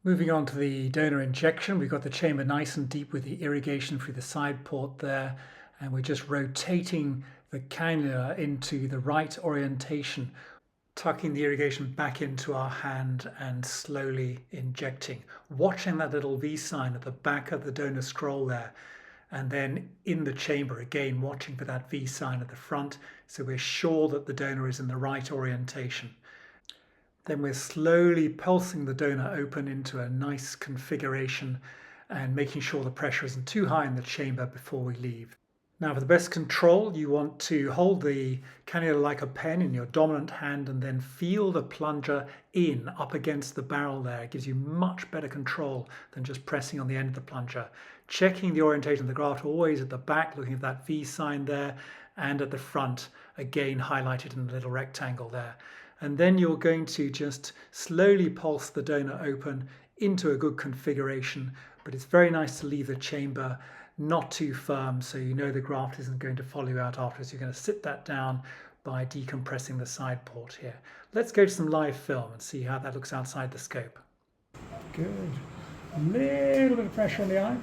Moving on to the donor injection, we've got the chamber nice and deep with the irrigation through the side port there, and we're just rotating the cannula into the right orientation, tucking the irrigation back into our hand and slowly injecting, watching that little V sign at the back of the donor scroll there, and then in the chamber again watching for that V sign at the front so we're sure that the donor is in the right orientation. Then we're slowly pulsing the donor open into a nice configuration and making sure the pressure isn't too high in the chamber before we leave. Now for the best control, you want to hold the cannula like a pen in your dominant hand and then feel the plunger in up against the barrel there. It gives you much better control than just pressing on the end of the plunger. Checking the orientation of the graft always at the back, looking at that V sign there, and at the front, again highlighted in the little rectangle there. And then you're going to just slowly pulse the donor open into a good configuration, but it's very nice to leave the chamber not too firm so you know the graft isn't going to follow you out afterwards. You're going to sit that down by decompressing the side port here. Let's go to some live film and see how that looks outside the scope. Good. A little bit of pressure on the eye.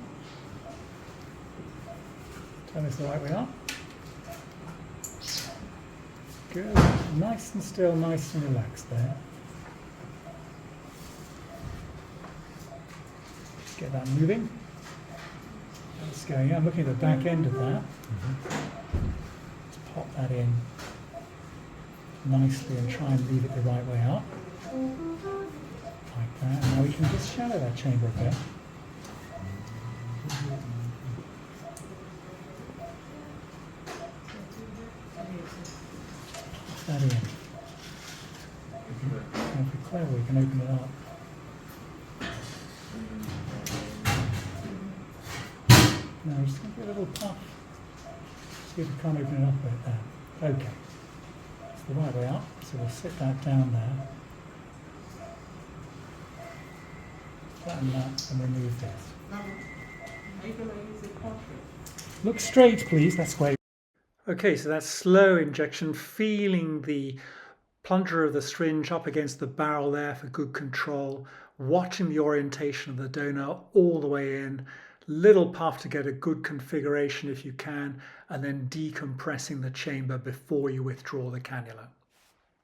Turn this the right way up. Good. Nice and still, nice and relaxed there. Just get that moving. That's going. I'm looking at the back end of that. Let's pop that in nicely and try and leave it the right way up. Like that. Now we can just shallow that chamber a bit. That in. And if we're clever, we can open it up. Now, just going to give it a little puff. See if we can't open it up a bit there. Okay. It's the right way up, so we'll sit that down there. Flatten that and remove this. Are you going to use the portrait? Look straight, please. That's why. Okay, so that's slow injection, feeling the plunger of the syringe up against the barrel there for good control, watching the orientation of the donor all the way in, little puff to get a good configuration if you can, and then decompressing the chamber before you withdraw the cannula.